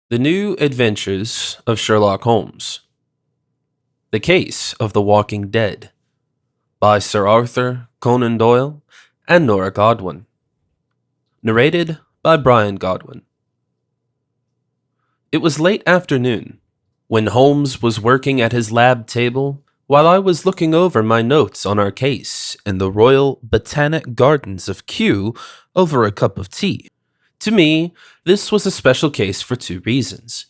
The New Adventures of Sherlock Holmes. The Case of the Walking Dead by Sir Arthur Conan Doyle and Nora Godwin. Narrated by Bryan Godwin. It was late afternoon when Holmes was working at his lab table while I was looking over my notes on our case in the Royal Botanic Gardens of Kew over a cup of tea. To me, this was a special case for two reasons.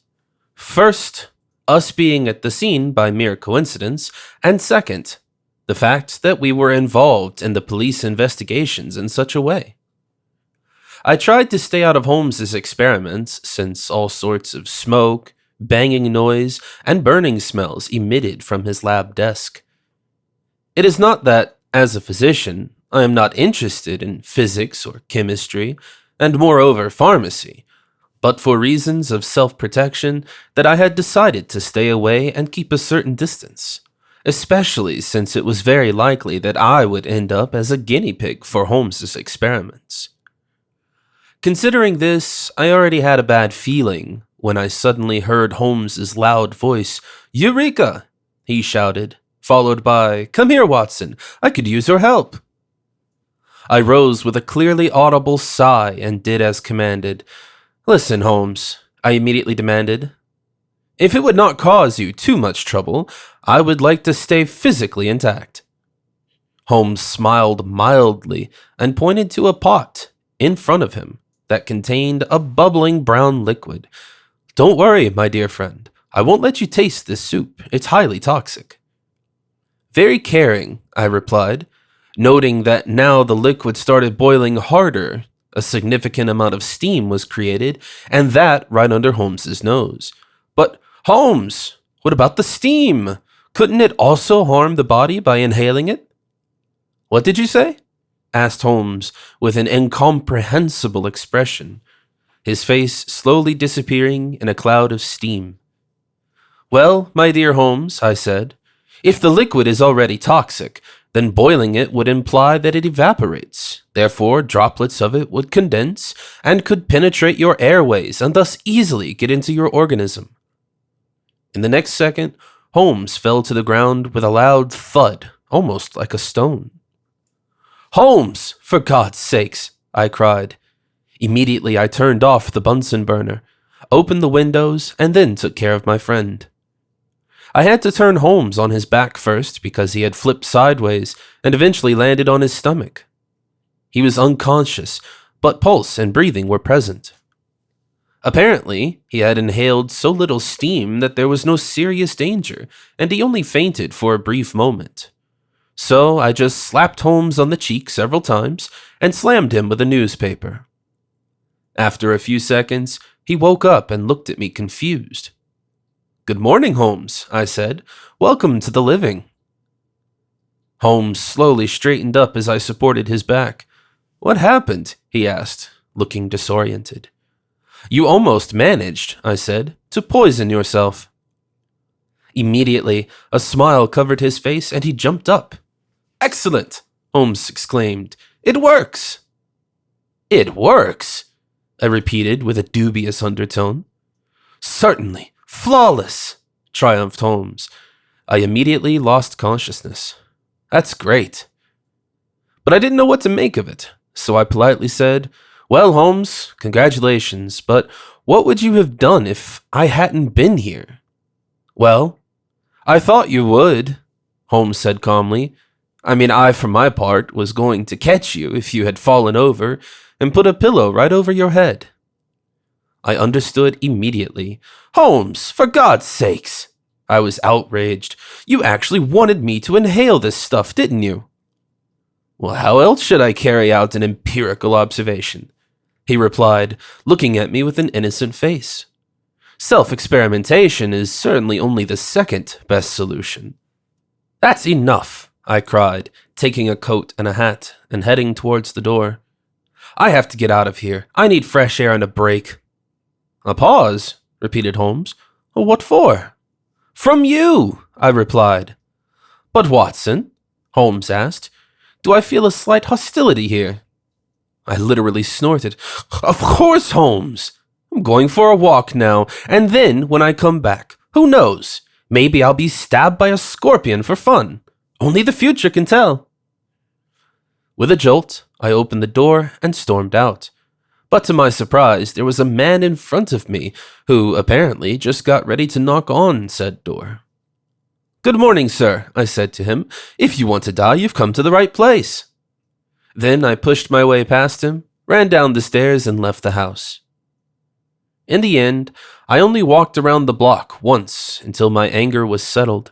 First, us being at the scene by mere coincidence, and second, the fact that we were involved in the police investigations in such a way. I tried to stay out of Holmes's experiments since all sorts of smoke, banging noise, and burning smells emitted from his lab desk. It is not that, as a physician, I am not interested in physics or chemistry, and moreover pharmacy, but for reasons of self-protection that I had decided to stay away and keep a certain distance, especially since it was very likely that I would end up as a guinea pig for Holmes's experiments. Considering this, I already had a bad feeling when I suddenly heard Holmes's loud voice. "Eureka!" he shouted, followed by, "Come here, Watson, I could use your help." I rose with a clearly audible sigh and did as commanded. "Listen, Holmes," I immediately demanded. "If it would not cause you too much trouble, I would like to stay physically intact." Holmes smiled mildly and pointed to a pot in front of him that contained a bubbling brown liquid. "Don't worry, my dear friend. I won't let you taste this soup. It's highly toxic." "Very caring," I replied, noting that now the liquid started boiling harder. A significant amount of steam was created, and that right under Holmes's nose. "But, Holmes, what about the steam? Couldn't it also harm the body by inhaling it?" "What did you say?" asked Holmes with an incomprehensible expression, his face slowly disappearing in a cloud of steam. "Well, my dear Holmes," I said, "if the liquid is already toxic, then boiling it would imply that it evaporates. Therefore, droplets of it would condense and could penetrate your airways and thus easily get into your organism." In the next second, Holmes fell to the ground with a loud thud, almost like a stone. "Holmes, for God's sakes!" I cried. Immediately I turned off the Bunsen burner, opened the windows, and then took care of my friend. I had to turn Holmes on his back first because he had flipped sideways and eventually landed on his stomach. He was unconscious, but pulse and breathing were present. Apparently, he had inhaled so little steam that there was no serious danger, and he only fainted for a brief moment. So I just slapped Holmes on the cheek several times and slammed him with a newspaper. After a few seconds, he woke up and looked at me confused. "Good morning, Holmes," I said. "Welcome to the living." Holmes slowly straightened up as I supported his back. "What happened?" he asked, looking disoriented. "You almost managed," I said, "to poison yourself." Immediately, a smile covered his face and he jumped up. "Excellent!" Holmes exclaimed. "It works!" "It works?" I repeated with a dubious undertone. "Certainly. Flawless!" triumphed Holmes. I immediately lost consciousness. "That's great." But I didn't know what to make of it, so I politely said, "Well, Holmes, congratulations, but what would you have done if I hadn't been here?" "Well, I thought you would," Holmes said calmly. I, for my part, was going to catch you if you had fallen over and put a pillow right over your head." I understood immediately. "Holmes, for God's sakes!" I was outraged. "You actually wanted me to inhale this stuff, didn't you?" "Well, how else should I carry out an empirical observation?" he replied, looking at me with an innocent face. "Self-experimentation is certainly only the second best solution." "That's enough," I cried, taking a coat and a hat and heading towards the door. "I have to get out of here. I need fresh air and a break." "A pause?" repeated Holmes. "What for?" "From you," I replied. "But Watson," Holmes asked, "do I feel a slight hostility here?" I literally snorted. "Of course, Holmes!" I'm going for a walk now, and then when I come back, who knows? Maybe I'll be stabbed by a scorpion for fun. Only the future can tell." With a jolt, I opened the door and stormed out. But to my surprise, there was a man in front of me who apparently just got ready to knock on said door. "Good morning, sir," I said to him. "If you want to die, you've come to the right place." Then I pushed my way past him, ran down the stairs, and left the house. In the end, I only walked around the block once until my anger was settled.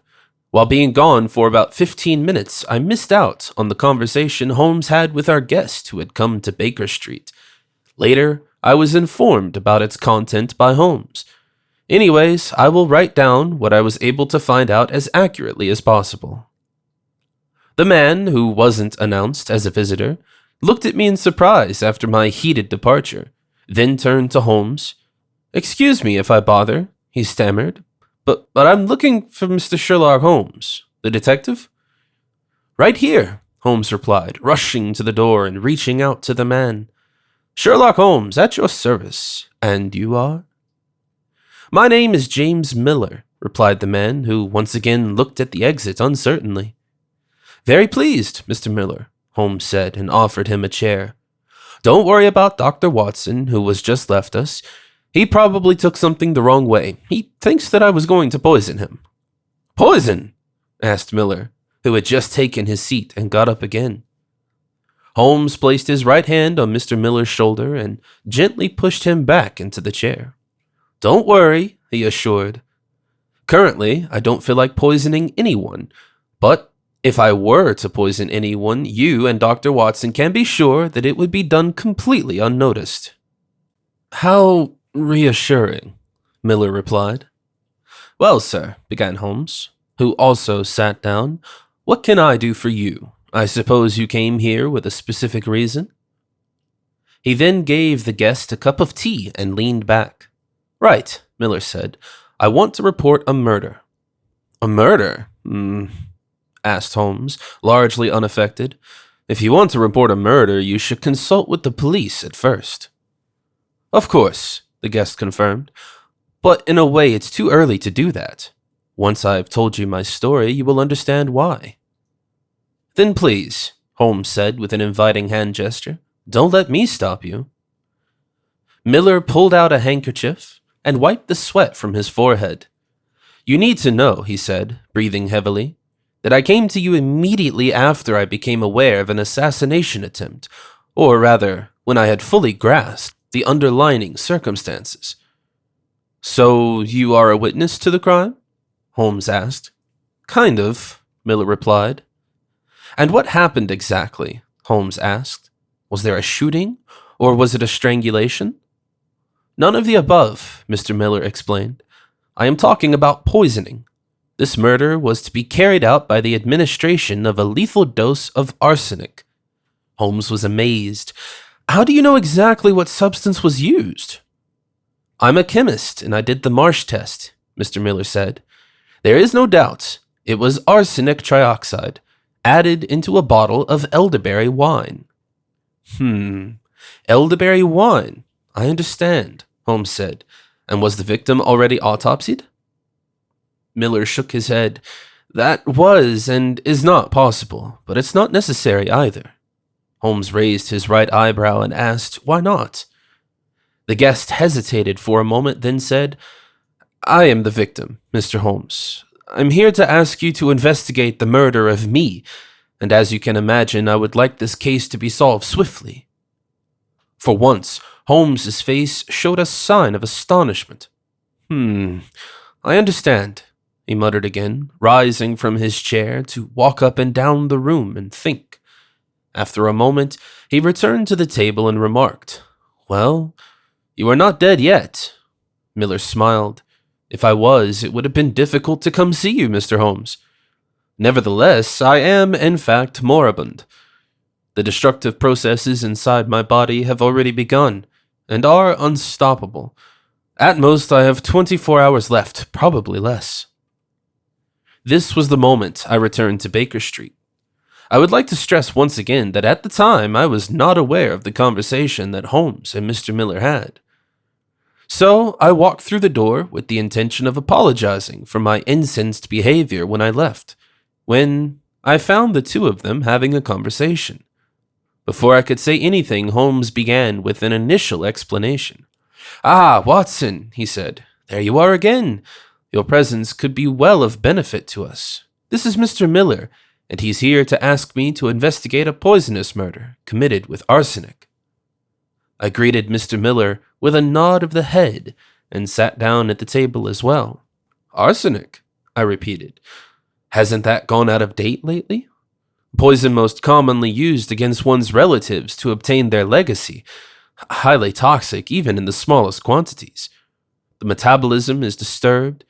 While being gone for about 15 minutes, I missed out on the conversation Holmes had with our guest who had come to Baker Street. Later, I was informed about its content by Holmes. Anyways, I will write down what I was able to find out as accurately as possible. The man, who wasn't announced as a visitor, looked at me in surprise after my heated departure, then turned to Holmes. "Excuse me if I bother," he stammered, but I'm looking for Mr. Sherlock Holmes, the detective." "Right here," Holmes replied, rushing to the door and reaching out to the man. "Sherlock Holmes, at your service. And you are?" "My name is James Miller," replied the man, who once again looked at the exit uncertainly. "Very pleased, Mr. Miller," Holmes said, and offered him a chair. "Don't worry about Dr. Watson, who was just left us. He probably took something the wrong way. He thinks that I was going to poison him." "Poison?" asked Miller, who had just taken his seat and got up again. Holmes placed his right hand on Mr. Miller's shoulder and gently pushed him back into the chair. "Don't worry," he assured. "Currently, I don't feel like poisoning anyone, but if I were to poison anyone, you and Dr. Watson can be sure that it would be done completely unnoticed." "How reassuring," Miller replied. "Well, sir," began Holmes, who also sat down, "what can I do for you? I suppose you came here with a specific reason?" He then gave the guest a cup of tea and leaned back. "Right," Miller said. "I want to report a murder." "A murder?" asked Holmes, largely unaffected. "If you want to report a murder, you should consult with the police at first." "Of course," the guest confirmed. "But in a way, it's too early to do that. Once I've told you my story, you will understand why." "Then please," Holmes said with an inviting hand gesture, "don't let me stop you." Miller pulled out a handkerchief and wiped the sweat from his forehead. "You need to know," he said, breathing heavily, "that I came to you immediately after I became aware of an assassination attempt, or rather, when I had fully grasped the underlying circumstances." "So you are a witness to the crime?" Holmes asked. "Kind of," Miller replied. "And what happened exactly?" Holmes asked. "Was there a shooting, or was it a strangulation?" "None of the above," Mr. Miller explained. "I am talking about poisoning. This murder was to be carried out by the administration of a lethal dose of arsenic." Holmes was amazed. "How do you know exactly what substance was used?" "I'm a chemist, and I did the Marsh test," Mr. Miller said. "There is no doubt it was arsenic trioxide, added into a bottle of elderberry wine." "Elderberry wine. I understand," Holmes said. "And was the victim already autopsied?" Miller shook his head. "That was and is not possible, but it's not necessary either." Holmes raised his right eyebrow and asked, "Why not?" The guest hesitated for a moment, then said, "I am the victim, Mr. Holmes. I'm here to ask you to investigate the murder of me, and as you can imagine, I would like this case to be solved swiftly." For once, Holmes's face showed a sign of astonishment. "I understand," he muttered again, rising from his chair to walk up and down the room and think. After a moment, he returned to the table and remarked, "Well, you are not dead yet." Miller smiled. "If I was, it would have been difficult to come see you, Mr. Holmes. Nevertheless, I am, in fact, moribund. The destructive processes inside my body have already begun, and are unstoppable. At most, I have 24 hours left, probably less." This was the moment I returned to Baker Street. I would like to stress once again that at the time I was not aware of the conversation that Holmes and Mr. Miller had. So I walked through the door with the intention of apologizing for my incensed behavior when I left, when I found the two of them having a conversation. Before I could say anything, Holmes began with an initial explanation. "Ah, Watson," he said, "there you are again. Your presence could be well of benefit to us. This is Mr. Miller, and he's here to ask me to investigate a poisonous murder committed with arsenic." I greeted Mr. Miller with a nod of the head and sat down at the table as well. "Arsenic?" I repeated. "Hasn't that gone out of date lately? Poison most commonly used against one's relatives to obtain their legacy. Highly toxic even in the smallest quantities. The metabolism is disturbed.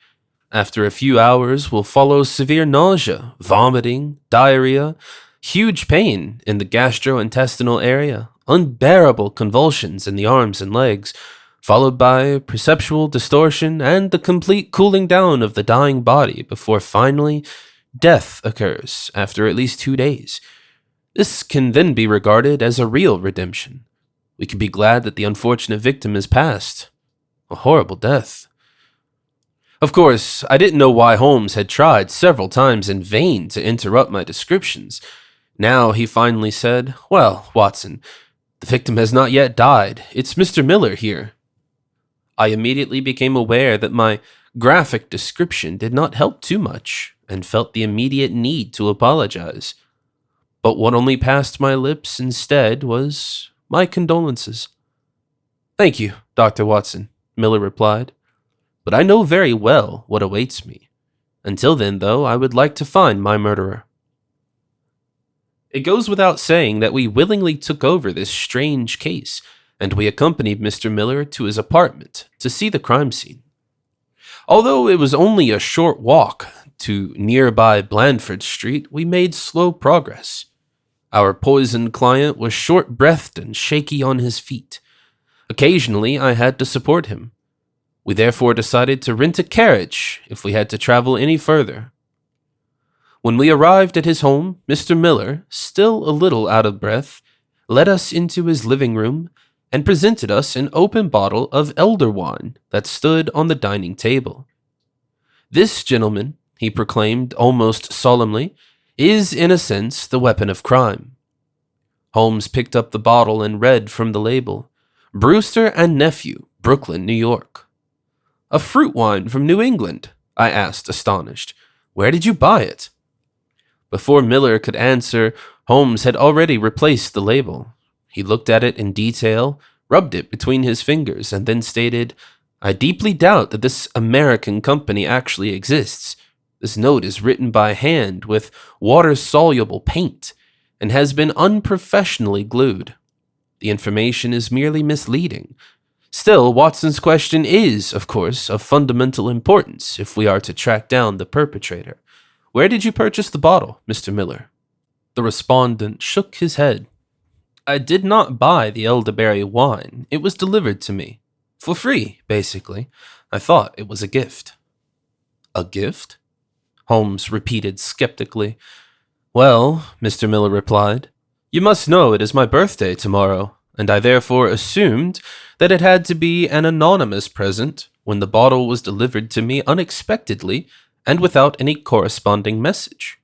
After a few hours will follow severe nausea, vomiting, diarrhea, huge pain in the gastrointestinal area, unbearable convulsions in the arms and legs, followed by perceptual distortion and the complete cooling down of the dying body before finally death occurs after at least 2 days. This can then be regarded as a real redemption. We can be glad that the unfortunate victim is past. A horrible death." Of course, I didn't know why Holmes had tried several times in vain to interrupt my descriptions. Now he finally said, "Well, Watson, the victim has not yet died. It's Mr. Miller here." I immediately became aware that my graphic description did not help too much, and felt the immediate need to apologize. But what only passed my lips instead was my condolences. "Thank you, Dr. Watson," Miller replied, "but I know very well what awaits me. Until then, though, I would like to find my murderer." It goes without saying that we willingly took over this strange case, and we accompanied Mr. Miller to his apartment to see the crime scene. Although it was only a short walk to nearby Blandford Street, we made slow progress. Our poisoned client was short-breathed and shaky on his feet. Occasionally, I had to support him. We therefore decided to rent a carriage if we had to travel any further. When we arrived at his home, Mr. Miller, still a little out of breath, led us into his living room and presented us an open bottle of elder wine that stood on the dining table. "This, gentlemen," he proclaimed almost solemnly, "is in a sense the weapon of crime." Holmes picked up the bottle and read from the label, "Brewster and Nephew, Brooklyn, New York." "A fruit wine from New England?" I asked, astonished. "Where did you buy it?" Before Miller could answer, Holmes had already replaced the label. He looked at it in detail, rubbed it between his fingers, and then stated, "I deeply doubt that this American company actually exists. This note is written by hand with water-soluble paint and has been unprofessionally glued. The information is merely misleading. Still, Watson's question is, of course, of fundamental importance if we are to track down the perpetrator. Where did you purchase the bottle, Mr. Miller?" The respondent shook his head. "I did not buy the elderberry wine. It was delivered to me. For free, basically. I thought it was a gift." "A gift?" Holmes repeated skeptically. "Well," Mr. Miller replied, "you must know it is my birthday tomorrow, and I therefore assumed that it had to be an anonymous present when the bottle was delivered to me unexpectedly and without any corresponding message."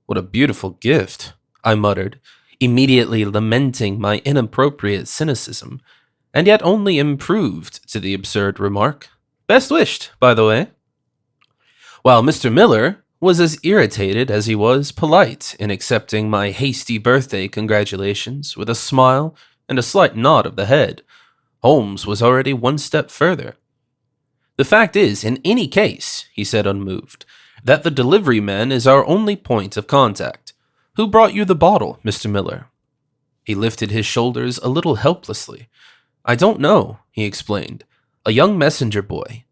"What a beautiful gift," I muttered, immediately lamenting my inappropriate cynicism, and yet only improved to the absurd remark. "Best wished, by the way." While Mr. Miller was as irritated as he was polite in accepting my hasty birthday congratulations with a smile and a slight nod of the head, Holmes was already one step further. "The fact is, in any case," he said unmoved, "that the delivery man is our only point of contact. Who brought you the bottle, Mr. Miller?" He lifted his shoulders a little helplessly. "I don't know," he explained. "A young messenger boy.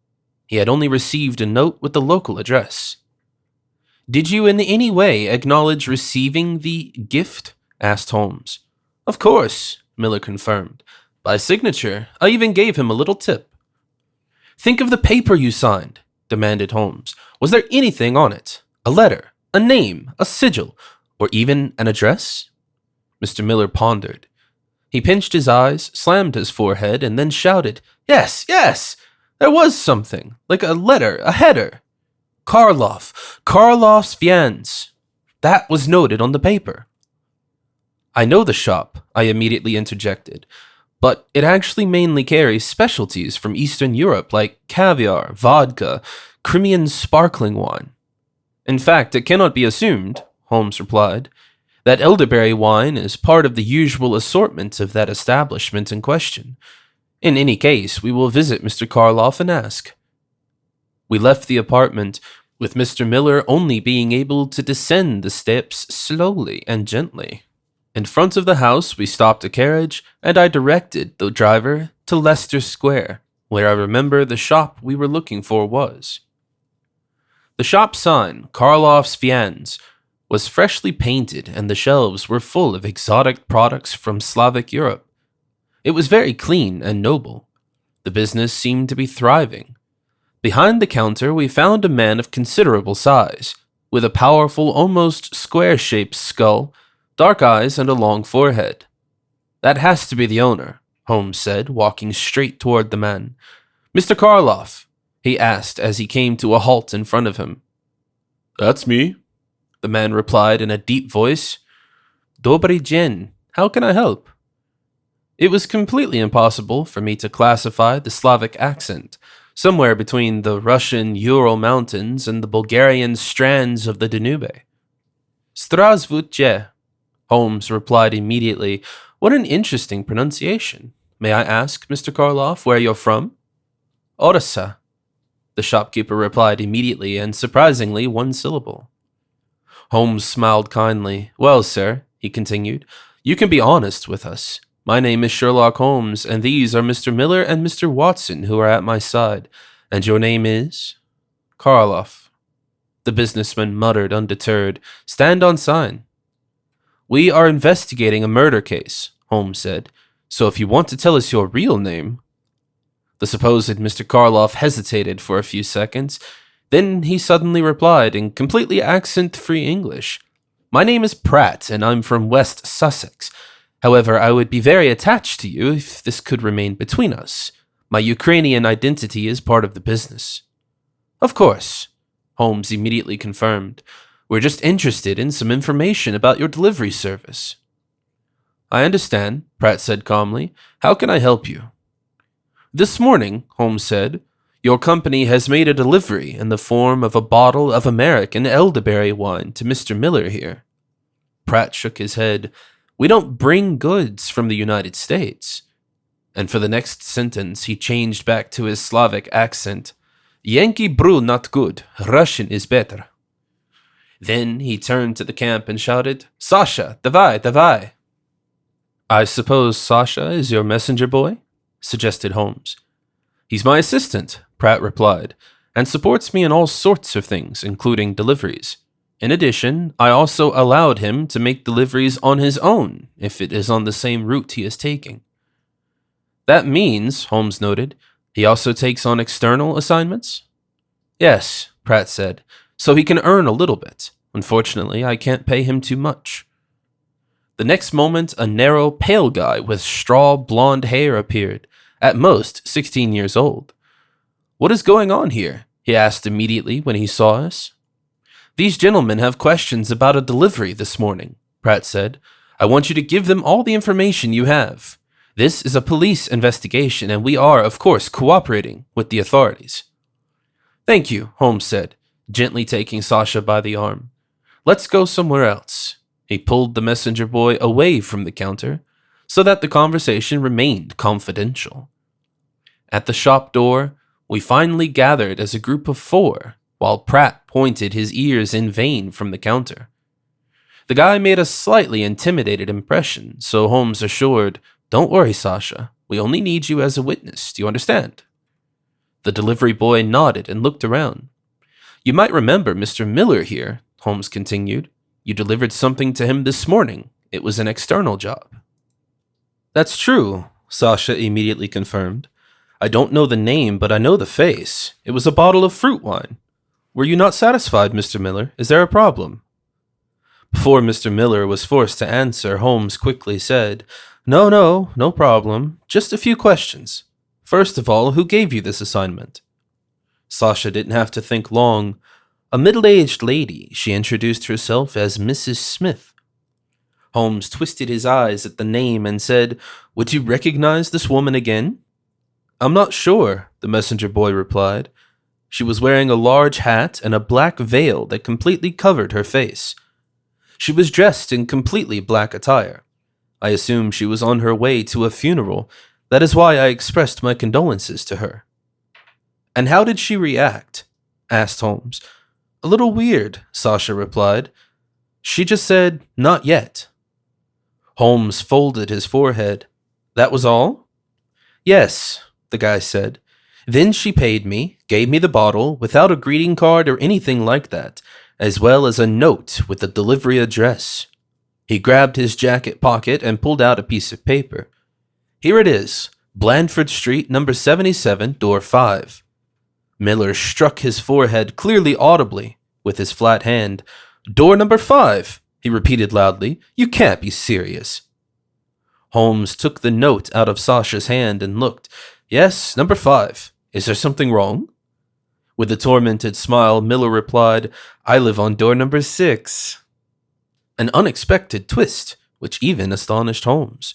He had only received a note with the local address." "Did you in any way acknowledge receiving the gift?" asked Holmes. "Of course," Miller confirmed. "By signature. I even gave him a little tip." "Think of the paper you signed," demanded Holmes. "Was there anything on it? A letter, a name, a sigil, or even an address?" Mr. Miller pondered. He pinched his eyes, slammed his forehead, and then shouted, "Yes, yes! There was something, like a letter, a header. Karloff's Viands. That was noted on the paper." "I know the shop," I immediately interjected, "but it actually mainly carries specialties from Eastern Europe like caviar, vodka, Crimean sparkling wine." "In fact, it cannot be assumed," Holmes replied, "that elderberry wine is part of the usual assortment of that establishment in question. In any case, we will visit Mr. Karloff and ask." We left the apartment, with Mr. Miller only being able to descend the steps slowly and gently. In front of the house, we stopped a carriage, and I directed the driver to Leicester Square, where I remember the shop we were looking for was. The shop sign, Karloff's Viands, was freshly painted, and the shelves were full of exotic products from Slavic Europe. It was very clean and noble. The business seemed to be thriving. Behind the counter, we found a man of considerable size, with a powerful, almost square-shaped skull, dark eyes, and a long forehead. "That has to be the owner," Holmes said, walking straight toward the man. "Mr. Karloff?" he asked as he came to a halt in front of him. "That's me," the man replied in a deep voice. "Dobry dzień. How can I help?" It was completely impossible for me to classify the Slavic accent, somewhere between the Russian Ural Mountains and the Bulgarian strands of the Danube. "Zdravstvuyte," Holmes replied immediately. "What an interesting pronunciation. May I ask, Mr. Karloff, where you're from?" "Odessa," the shopkeeper replied immediately, and surprisingly one syllable. Holmes smiled kindly. "Well, sir," he continued, "you can be honest with us. My name is Sherlock Holmes, and these are Mr. Miller and Mr. Watson who are at my side. And your name is?" "Karloff," the businessman muttered, undeterred. "Stand on sign." "We are investigating a murder case," Holmes said, "so if you want to tell us your real name—" The supposed Mr. Karloff hesitated for a few seconds. Then he suddenly replied in completely accent-free English, "My name is Pratt, and I'm from West Sussex. However, I would be very attached to you if this could remain between us. My Ukrainian identity is part of the business." "Of course," Holmes immediately confirmed. "We're just interested in some information about your delivery service." "I understand," Pratt said calmly. "How can I help you?" "This morning," Holmes said, "your company has made a delivery in the form of a bottle of American elderberry wine to Mr. Miller here." Pratt shook his head. "We don't bring goods from the United States." And for the next sentence, he changed back to his Slavic accent. "Yankee brew not good. Russian is better." Then he turned to the camp and shouted, "Sasha, davai, davai." "I suppose Sasha is your messenger boy?" suggested Holmes. "He's my assistant," Pratt replied, "and supports me in all sorts of things, including deliveries. In addition, I also allowed him to make deliveries on his own, if it is on the same route he is taking." "That means," Holmes noted, "he also takes on external assignments?" "Yes," Pratt said, "so he can earn a little bit. Unfortunately, I can't pay him too much." The next moment, a narrow, pale guy with straw blonde hair appeared, at most 16 years old. "What is going on here?" he asked immediately when he saw us. "These gentlemen have questions about a delivery this morning," Pratt said. "I want you to give them all the information you have. This is a police investigation, and we are, of course, cooperating with the authorities." "Thank you," Holmes said, gently taking Sasha by the arm. "Let's go somewhere else." He pulled the messenger boy away from the counter so that the conversation remained confidential. At the shop door, we finally gathered as a group of 4, while Pratt pointed his ears in vain from the counter. The guy made a slightly intimidated impression, so Holmes assured, "Don't worry, Sasha. We only need you as a witness. Do you understand?" The delivery boy nodded and looked around. "You might remember Mr. Miller here," Holmes continued. "You delivered something to him this morning. It was an external job." "That's true," Sasha immediately confirmed. "I don't know the name, but I know the face. It was a bottle of fruit wine. Were you not satisfied, Mr. Miller? Is there a problem?" Before Mr. Miller was forced to answer, Holmes quickly said, No problem. Just a few questions. First of all, who gave you this assignment? Sasha didn't have to think long. A middle-aged lady, she introduced herself as Mrs. Smith. Holmes twisted his eyes at the name and said, "Would you recognize this woman again?" "I'm not sure," the messenger boy replied. She was wearing a large hat and a black veil that completely covered her face. She was dressed in completely black attire. I assume she was on her way to a funeral. That is why I expressed my condolences to her. "And how did she react?" asked Holmes. "A little weird," Sasha replied. "She just said, 'Not yet.'" Holmes folded his forehead. "That was all?" "Yes," the guy said. "Then she paid me, gave me the bottle, without a greeting card or anything like that, as well as a note with the delivery address." He grabbed his jacket pocket and pulled out a piece of paper. "Here it is, Blandford Street, number 77, door 5. Miller struck his forehead clearly audibly with his flat hand. "Door number 5, he repeated loudly. "You can't be serious." Holmes took the note out of Sasha's hand and looked. "Yes, number 5. Is there something wrong?" With a tormented smile, Miller replied, "I live on door number 6. An unexpected twist, which even astonished Holmes.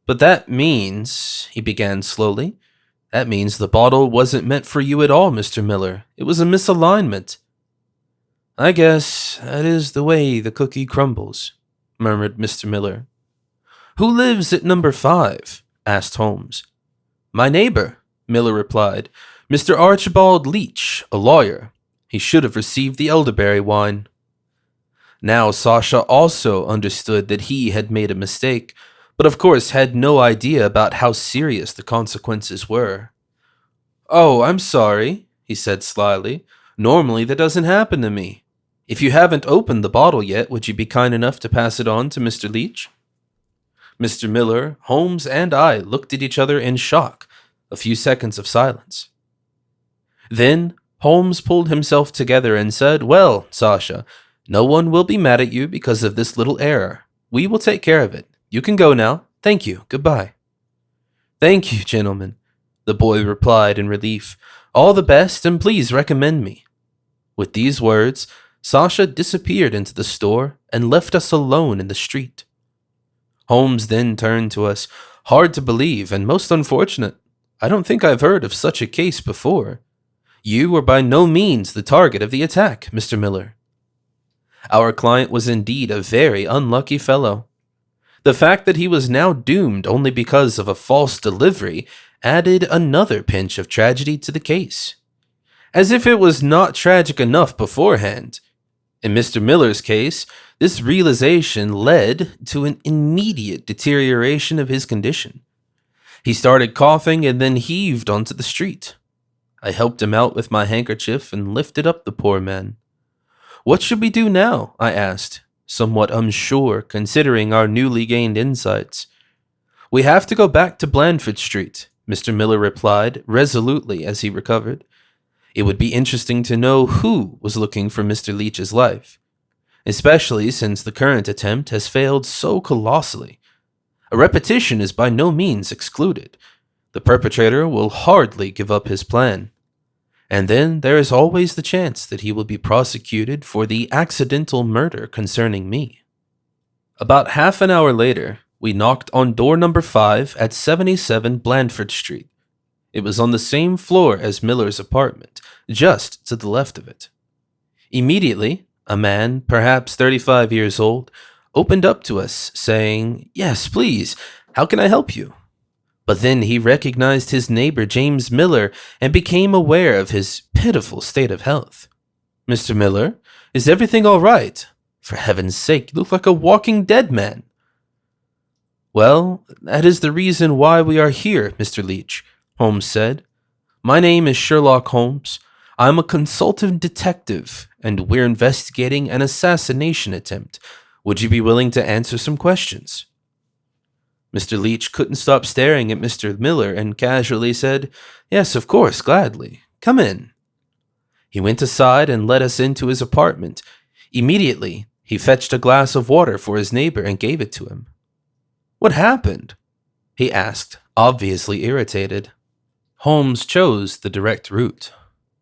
"But that means," he began slowly, "that means the bottle wasn't meant for you at all, Mr. Miller. It was a misalignment." "I guess that is the way the cookie crumbles," murmured Mr. Miller. "Who lives at number 5? asked Holmes. "My neighbor," Miller replied. "Mr. Archibald Leach, a lawyer. He should have received the elderberry wine." Now Sasha also understood that he had made a mistake, but of course had no idea about how serious the consequences were. "Oh, I'm sorry," he said slyly. "Normally that doesn't happen to me. If you haven't opened the bottle yet, would you be kind enough to pass it on to Mr. Leach?" Mr. Miller, Holmes, and I looked at each other in shock. A few seconds of silence. Then Holmes pulled himself together and said, "Well, Sasha, no one will be mad at you because of this little error. We will take care of it. You can go now. Thank you. Goodbye." "Thank you, gentlemen," the boy replied in relief. "All the best, and please recommend me." With these words, Sasha disappeared into the store and left us alone in the street. Holmes then turned to us. "Hard to believe and most unfortunate. I don't think I've heard of such a case before. You were by no means the target of the attack, Mr. Miller." Our client was indeed a very unlucky fellow. The fact that he was now doomed only because of a false delivery added another pinch of tragedy to the case. As if it was not tragic enough beforehand. In Mr. Miller's case, this realization led to an immediate deterioration of his condition. He started coughing and then heaved onto the street. I helped him out with my handkerchief and lifted up the poor man. "What should we do now?" I asked, somewhat unsure considering our newly gained insights. "We have to go back to Blandford Street," Mr. Miller replied resolutely as he recovered. "It would be interesting to know who was looking for Mr. Leach's life, especially since the current attempt has failed so colossally. A repetition is by no means excluded. The perpetrator will hardly give up his plan. And then there is always the chance that he will be prosecuted for the accidental murder concerning me." About half an hour later, we knocked on door number 5 at 77 Blandford Street. It was on the same floor as Miller's apartment, just to the left of it. Immediately, a man, perhaps 35 years old, opened up to us, saying, "Yes, please, how can I help you?" But then he recognized his neighbor James Miller and became aware of his pitiful state of health. "Mr. Miller, is everything all right? For heaven's sake, you look like a walking dead man." "Well, that is the reason why we are here, Mr. Leach," Holmes said. "My name is Sherlock Holmes. I'm a consultant detective, and we're investigating an assassination attempt. Would you be willing to answer some questions?" Mr. Leach couldn't stop staring at Mr. Miller and casually said, "Yes, of course, gladly. Come in." He went aside and led us into his apartment. Immediately, he fetched a glass of water for his neighbor and gave it to him. "What happened?" he asked, obviously irritated. Holmes chose the direct route.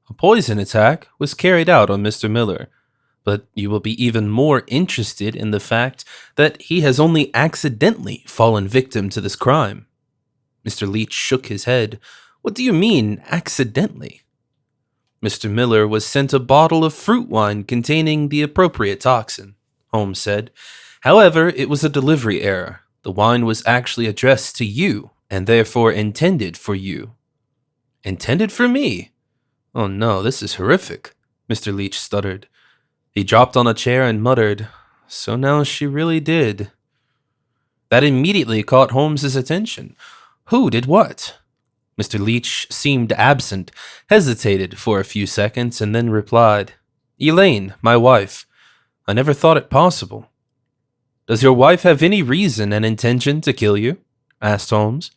A poison attack was carried out on Mr. Miller, but you will be even more interested in the fact that he has only accidentally fallen victim to this crime. Mr. Leach shook his head. What do you mean, accidentally? Mr. Miller was sent a bottle of fruit wine containing the appropriate toxin, Holmes said. However, it was a delivery error. The wine was actually addressed to you, and therefore intended for you. Intended for me? Oh no, this is horrific, Mr. Leach stuttered. He dropped on a chair and muttered, So now she really did. That immediately caught Holmes's attention. Who did what? Mr. Leach seemed absent, hesitated for a few seconds, and then replied, Elaine, my wife. I never thought it possible. Does your wife have any reason and intention to kill you? Asked Holmes.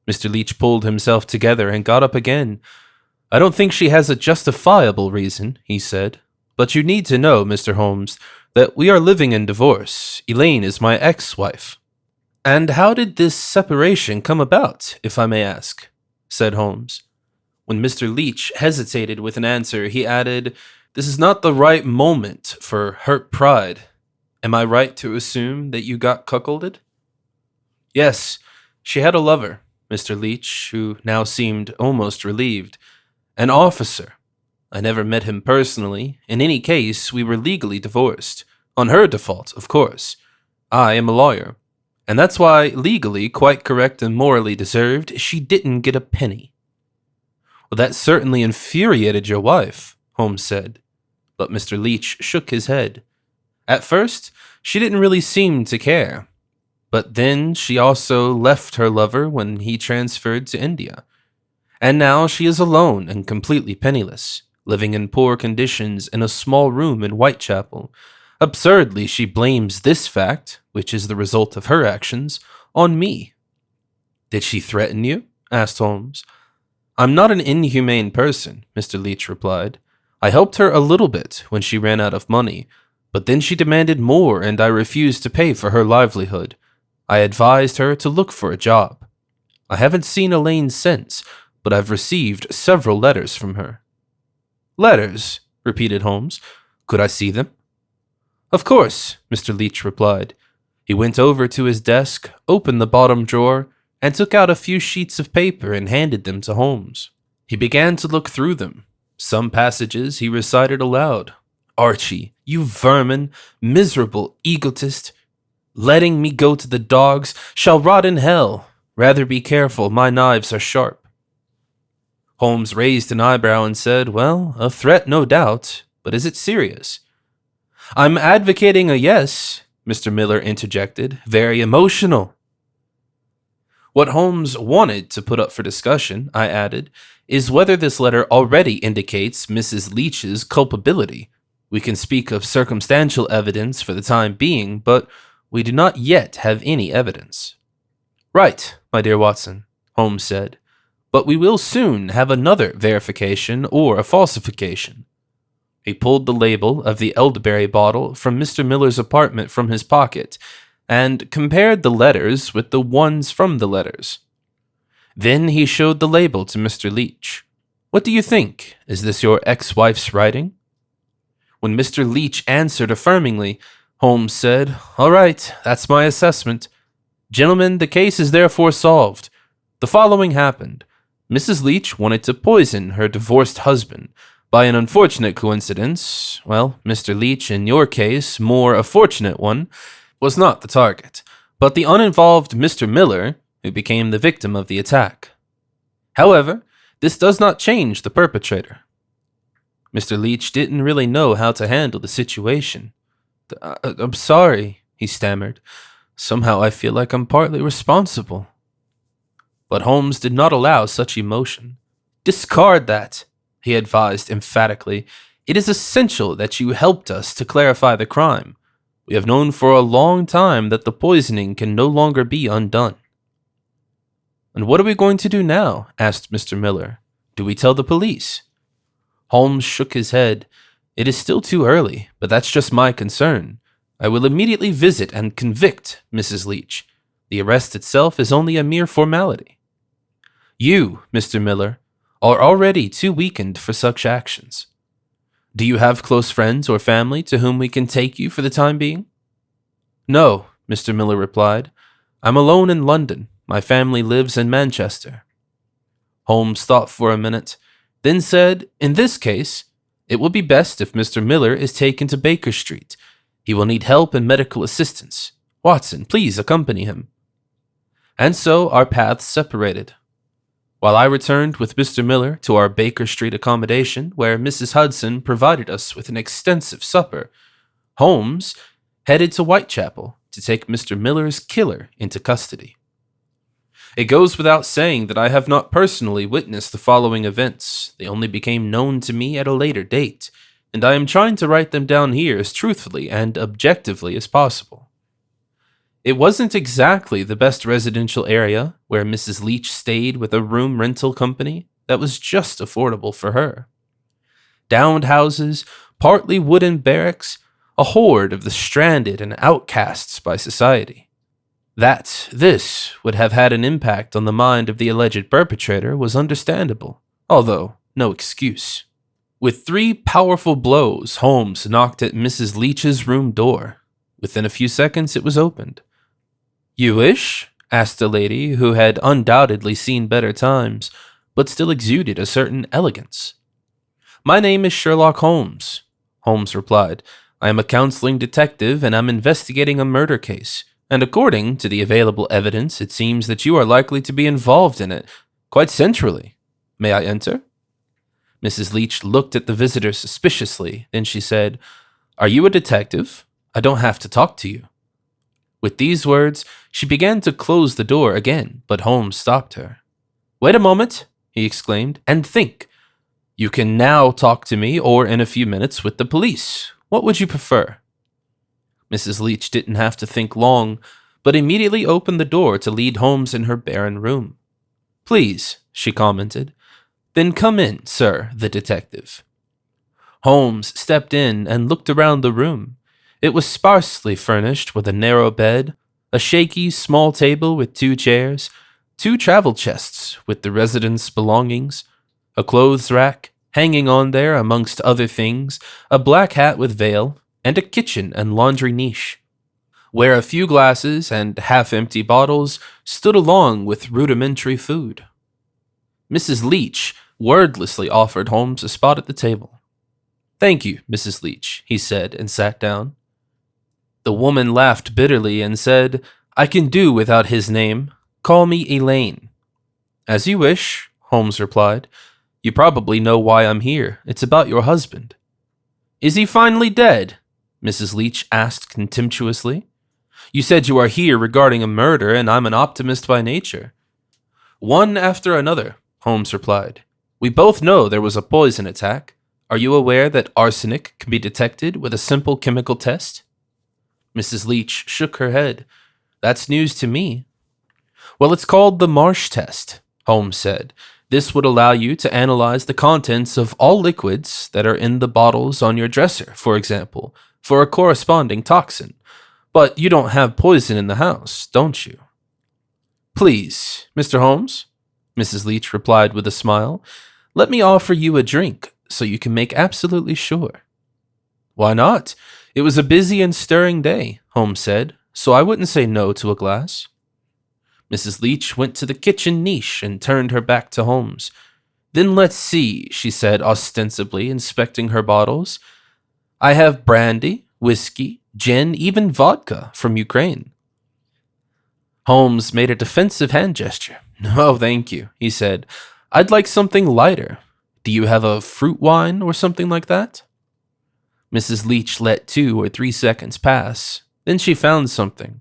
Mr. Leach pulled himself together and got up again. I don't think she has a justifiable reason, he said. But you need to know, Mr. Holmes, that we are living in divorce. Elaine is my ex-wife. And how did this separation come about, if I may ask? Said Holmes. When Mr. Leach hesitated with an answer, he added, This is not the right moment for hurt pride. Am I right to assume that you got cuckolded? Yes, she had a lover, Mr. Leach, who now seemed almost relieved. An officer. I never met him personally. In any case, we were legally divorced. On her default, of course. I am a lawyer. And that's why, legally, quite correct and morally deserved, she didn't get a penny. Well, that certainly infuriated your wife, Holmes said. But Mr. Leach shook his head. At first, she didn't really seem to care. But then she also left her lover when he transferred to India. And now she is alone and completely penniless, living in poor conditions in a small room in Whitechapel. Absurdly, she blames this fact, which is the result of her actions, on me. Did she threaten you? Asked Holmes. I'm not an inhumane person, Mr. Leach replied. I helped her a little bit when she ran out of money, but then she demanded more and I refused to pay for her livelihood. I advised her to look for a job. I haven't seen Elaine since, but I've received several letters from her. Letters? Repeated Holmes. Could I see them? Of course, Mr. Leach replied. He went over to his desk, opened the bottom drawer, and took out a few sheets of paper and handed them to Holmes. He began to look through them. Some passages he recited aloud. Archie, you vermin, miserable egotist, letting me go to the dogs, shall rot in hell. Rather be careful, my knives are sharp. Holmes raised an eyebrow and said, Well, a threat no doubt, but is it serious? I'm advocating a yes, Mr. Miller interjected, very emotional. What Holmes wanted to put up for discussion, I added, is whether this letter already indicates Mrs. Leach's culpability. We can speak of circumstantial evidence for the time being, but we do not yet have any evidence. Right, my dear Watson, Holmes said, but we will soon have another verification or a falsification. He pulled the label of the elderberry bottle from Mr. Miller's apartment from his pocket and compared the letters with the ones from the letters. Then he showed the label to Mr. Leach. What do you think? Is this your ex-wife's writing? When Mr. Leach answered affirmingly, Holmes said, All right, that's my assessment. Gentlemen, the case is therefore solved. The following happened. Mrs. Leach wanted to poison her divorced husband. By an unfortunate coincidence, well, Mr. Leach, in your case, more a fortunate one, was not the target, but the uninvolved Mr. Miller, who became the victim of the attack. However, this does not change the perpetrator. Mr. Leach didn't really know how to handle the situation. I'm sorry, he stammered. Somehow I feel like I'm partly responsible. But Holmes did not allow such emotion. Discard that, he advised emphatically. It is essential that you helped us to clarify the crime. We have known for a long time that the poisoning can no longer be undone. And what are we going to do now? Asked Mr. Miller. Do we tell the police? Holmes shook his head. It is still too early, but that's just my concern. I will immediately visit and convict Mrs. Leach. The arrest itself is only a mere formality. You, Mr. Miller, are already too weakened for such actions. Do you have close friends or family to whom we can take you for the time being?" "No," Mr. Miller replied. "I'm alone in London. My family lives in Manchester." Holmes thought for a minute, then said, "In this case, it will be best if Mr. Miller is taken to Baker Street. He will need help and medical assistance. Watson, please accompany him." And so our paths separated. While I returned with Mr. Miller to our Baker Street accommodation, where Mrs. Hudson provided us with an extensive supper, Holmes headed to Whitechapel to take Mr. Miller's killer into custody. It goes without saying that I have not personally witnessed the following events. They only became known to me at a later date, and I am trying to write them down here as truthfully and objectively as possible. It wasn't exactly the best residential area, where Mrs. Leach stayed with a room rental company that was just affordable for her. Downed houses, partly wooden barracks, a horde of the stranded and outcasts by society. That this would have had an impact on the mind of the alleged perpetrator was understandable, although no excuse. With 3 powerful blows, Holmes knocked at Mrs. Leach's room door. Within a few seconds, it was opened. "You wish?" asked a lady who had undoubtedly seen better times, but still exuded a certain elegance. "My name is Sherlock Holmes," Holmes replied. "I am a counseling detective and I'm investigating a murder case, and according to the available evidence, it seems that you are likely to be involved in it, quite centrally. May I enter?" Mrs. Leach looked at the visitor suspiciously, then she said, "Are you a detective? I don't have to talk to you." With these words, she began to close the door again, but Holmes stopped her. "Wait a moment," he exclaimed, "and think. You can now talk to me or in a few minutes with the police. What would you prefer?" Mrs. Leach didn't have to think long, but immediately opened the door to lead Holmes in her barren room. "Please," she commented. "Then come in, sir, the detective." Holmes stepped in and looked around the room. It was sparsely furnished with a narrow bed, a shaky small table with 2 chairs, 2 travel chests with the resident's belongings, a clothes rack, hanging on there amongst other things, a black hat with veil, and a kitchen and laundry niche, where a few glasses and half-empty bottles stood along with rudimentary food. Mrs. Leach wordlessly offered Holmes a spot at the table. "Thank you, Mrs. Leach," he said, and sat down. The woman laughed bitterly and said, "I can do without his name. Call me Elaine." "As you wish," Holmes replied. "You probably know why I'm here. It's about your husband." "Is he finally dead?" Mrs. Leach asked contemptuously. "You said you are here regarding a murder, and I'm an optimist by nature." "One after another," Holmes replied. "We both know there was a poison attack. Are you aware that arsenic can be detected with a simple chemical test?" Mrs. Leach shook her head. "That's news to me." "Well, it's called the Marsh test," Holmes said. "This would allow you to analyze the contents of all liquids that are in the bottles on your dresser, for example, for a corresponding toxin. But you don't have poison in the house, don't you?" "Please, Mr. Holmes," Mrs. Leach replied with a smile, "let me offer you a drink so you can make absolutely sure." "Why not? It was a busy and stirring day," Holmes said, "so I wouldn't say no to a glass." Mrs. Leach went to the kitchen niche and turned her back to Holmes. "Then let's see," she said ostensibly, inspecting her bottles. "I have brandy, whiskey, gin, even vodka from Ukraine." Holmes made a defensive hand gesture. "No, thank you," he said. "I'd like something lighter. Do you have a fruit wine or something like that?" Mrs. Leach let 2 or 3 seconds pass. Then she found something.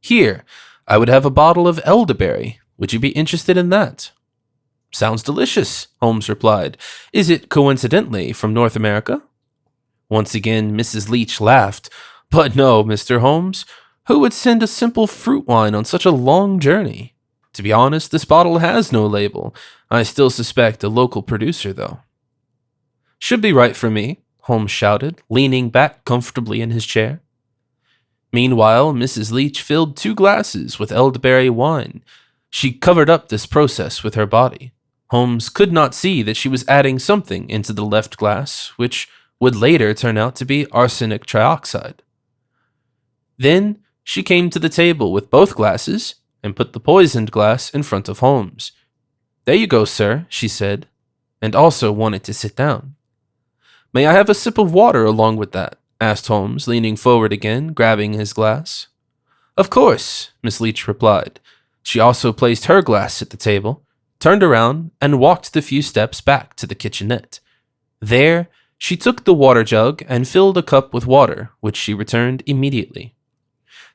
"Here, I would have a bottle of elderberry. Would you be interested in that?" "Sounds delicious," Holmes replied. "Is it coincidentally from North America?" Once again, Mrs. Leach laughed. "But no, Mr. Holmes. Who would send a simple fruit wine on such a long journey? To be honest, this bottle has no label. I still suspect a local producer, though." "Should be right for me," Holmes shouted, leaning back comfortably in his chair. Meanwhile, Mrs. Leach filled 2 glasses with elderberry wine. She covered up this process with her body. Holmes could not see that she was adding something into the left glass, which would later turn out to be arsenic trioxide. Then she came to the table with both glasses and put the poisoned glass in front of Holmes. "There you go, sir," she said, and also wanted to sit down. "May I have a sip of water along with that?" asked Holmes, leaning forward again, grabbing his glass. "Of course," Miss Leach replied. She also placed her glass at the table, turned around, and walked the few steps back to the kitchenette. There, she took the water jug and filled a cup with water, which she returned immediately.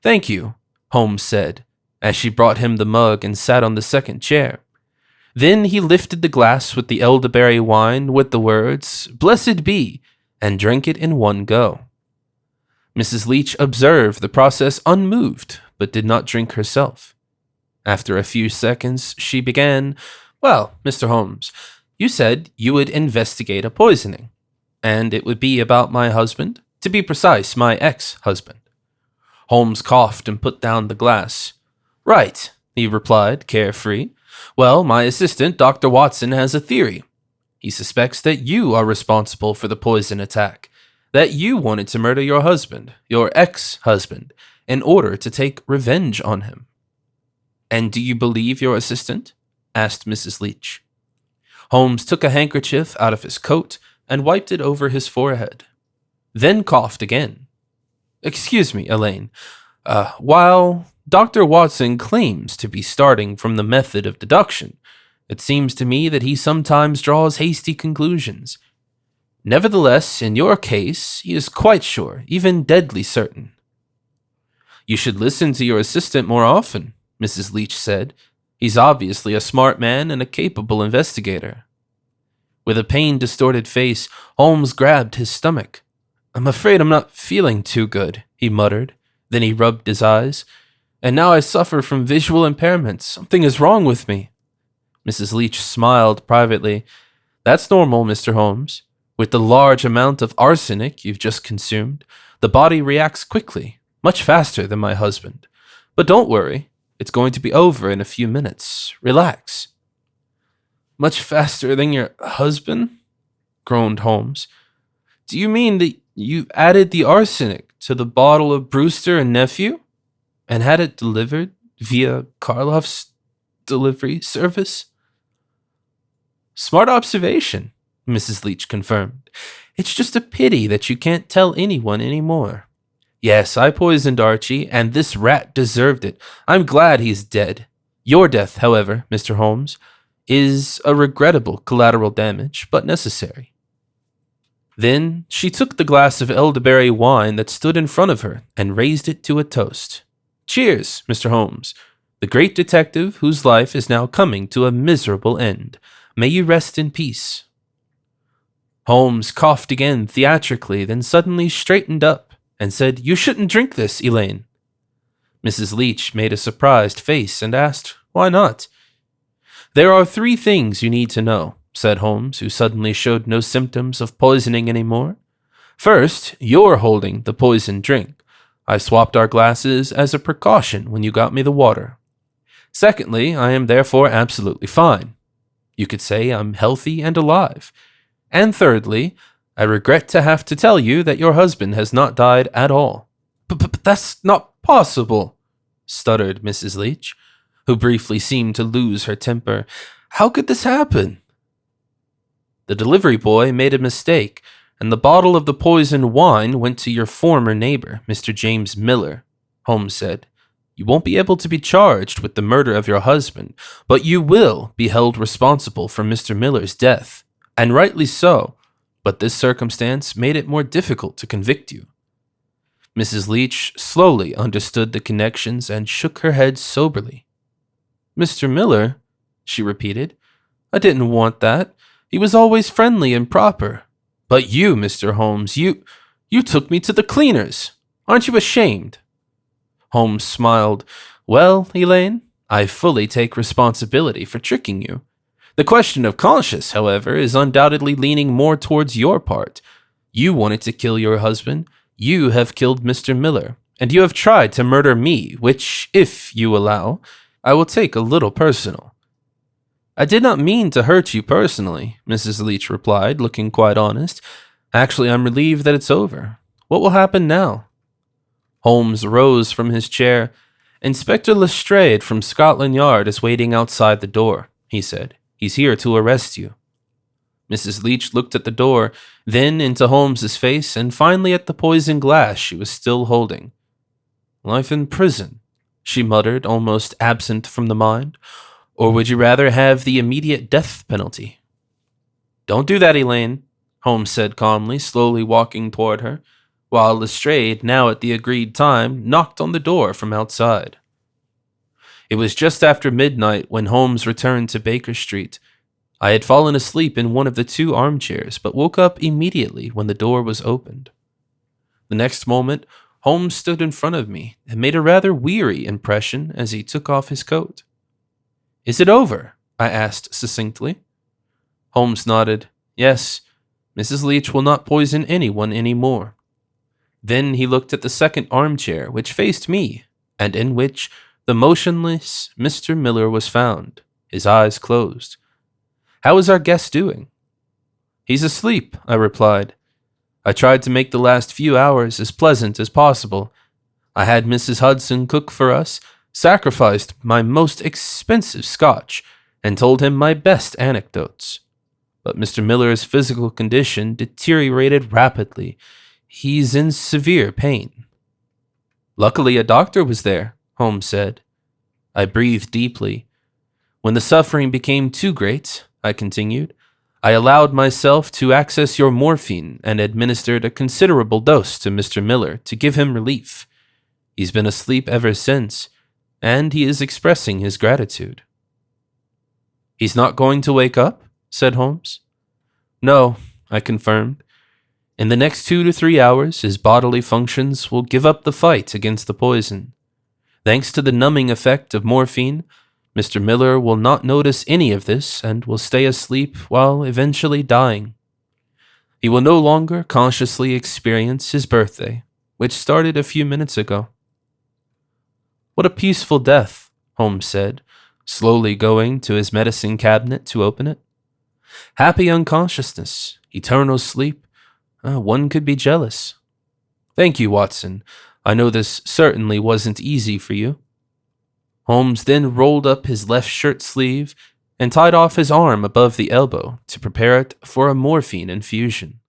"Thank you," Holmes said, as she brought him the mug and sat on the second chair. Then he lifted the glass with the elderberry wine with the words, "Blessed be," and drank it in one go. Mrs. Leach observed the process unmoved, but did not drink herself. After a few seconds, she began, "Well, Mr. Holmes, you said you would investigate a poisoning, and it would be about my husband, to be precise, my ex-husband." Holmes coughed and put down the glass. "Right," he replied, carefree. "Well, my assistant, Dr. Watson, has a theory. He suspects that you are responsible for the poison attack, that you wanted to murder your husband, your ex-husband, in order to take revenge on him." "And do you believe your assistant?" asked Mrs. Leach. Holmes took a handkerchief out of his coat and wiped it over his forehead, then coughed again. "Excuse me, Elaine. While Dr. Watson claims to be starting from the method of deduction, it seems to me that he sometimes draws hasty conclusions. Nevertheless, in your case, he is quite sure, even deadly certain." "You should listen to your assistant more often," Mrs. Leach said. "He's obviously a smart man and a capable investigator." With a pain-distorted face, Holmes grabbed his stomach. "I'm afraid I'm not feeling too good," he muttered. Then he rubbed his eyes. "And now I suffer from visual impairment. Something is wrong with me." Mrs. Leach smiled privately. "That's normal, Mr. Holmes. With the large amount of arsenic you've just consumed, the body reacts quickly, much faster than my husband. But don't worry, it's going to be over in a few minutes. Relax." "Much faster than your husband?" groaned Holmes. "Do you mean that you added the arsenic to the bottle of Brewster and Nephew and had it delivered via Karloff's delivery service?" "Smart observation," Mrs. Leach confirmed. "It's just a pity that you can't tell anyone anymore. Yes, I poisoned Archie, and this rat deserved it. I'm glad he's dead. Your death, however, Mr. Holmes, is a regrettable collateral damage, but necessary." Then she took the glass of elderberry wine that stood in front of her and raised it to a toast. "Cheers, Mr. Holmes, the great detective whose life is now coming to a miserable end. May you rest in peace." Holmes coughed again theatrically, then suddenly straightened up and said, "You shouldn't drink this, Elaine." Mrs. Leach made a surprised face and asked, "Why not?" "There are 3 things you need to know," said Holmes, who suddenly showed no symptoms of poisoning anymore. "First, you're holding the poisoned drink. I swapped our glasses as a precaution when you got me the water. Secondly, I am therefore absolutely fine. You could say I'm healthy and alive. And thirdly, I regret to have to tell you that your husband has not died at all." But that's not possible," stuttered Mrs. Leach, who briefly seemed to lose her temper. "How could this happen?" "The delivery boy made a mistake, and the bottle of the poisoned wine went to your former neighbor, Mr. James Miller," Holmes said. "You won't be able to be charged with the murder of your husband, but you will be held responsible for Mr. Miller's death, and rightly so, but this circumstance made it more difficult to convict you." Mrs. Leach slowly understood the connections and shook her head soberly. "Mr. Miller?" she repeated. "I didn't want that. He was always friendly and proper. But you, Mr. Holmes, you took me to the cleaners. Aren't you ashamed?" Holmes smiled. "Well, Elaine, I fully take responsibility for tricking you. The question of conscience, however, is undoubtedly leaning more towards your part. You wanted to kill your husband. You have killed Mr. Miller, And you have tried to murder me, which, if you allow, I will take a little personal." "I did not mean to hurt you personally," Mrs. Leach replied, looking quite honest. "Actually, I'm relieved that it's over. What will happen now?" Holmes rose from his chair. "Inspector Lestrade from Scotland Yard is waiting outside the door," he said. "He's here to arrest you." Mrs. Leach looked at the door, then into Holmes's face, and finally at the poisoned glass she was still holding. "Life in prison," she muttered, almost absent from the mind. "Or would you rather have the immediate death penalty?" "Don't do that, Elaine," Holmes said calmly, slowly walking toward her, while Lestrade, now at the agreed time, knocked on the door from outside. It was just after midnight when Holmes returned to Baker Street. I had fallen asleep in one of the two armchairs, but woke up immediately when the door was opened. The next moment, Holmes stood in front of me and made a rather weary impression as he took off his coat. "Is it over?" I asked succinctly. Holmes nodded. "Yes, Mrs. Leach will not poison anyone any more." Then he looked at the second armchair, which faced me, and in which the motionless Mr. Miller was found, his eyes closed. "How is our guest doing?" "He's asleep," I replied. "I tried to make the last few hours as pleasant as possible. I had Mrs. Hudson cook for us, sacrificed my most expensive scotch, and told him my best anecdotes. But Mr. Miller's physical condition deteriorated rapidly. He's in severe pain." "Luckily a doctor was there," Holmes said. I breathed deeply. "When the suffering became too great," I continued, "I allowed myself to access your morphine and administered a considerable dose to Mr. Miller to give him relief. He's been asleep ever since, and he is expressing his gratitude." "He's not going to wake up?" said Holmes. "No," I confirmed. "In the next 2 to 3 hours, his bodily functions will give up the fight against the poison. Thanks to the numbing effect of morphine, Mr. Miller will not notice any of this and will stay asleep while eventually dying. He will no longer consciously experience his birthday, which started a few minutes ago." "What a peaceful death," Holmes said, slowly going to his medicine cabinet to open it. "Happy unconsciousness, eternal sleep. One could be jealous. Thank you, Watson. I know this certainly wasn't easy for you." Holmes then rolled up his left shirt sleeve and tied off his arm above the elbow to prepare it for a morphine infusion.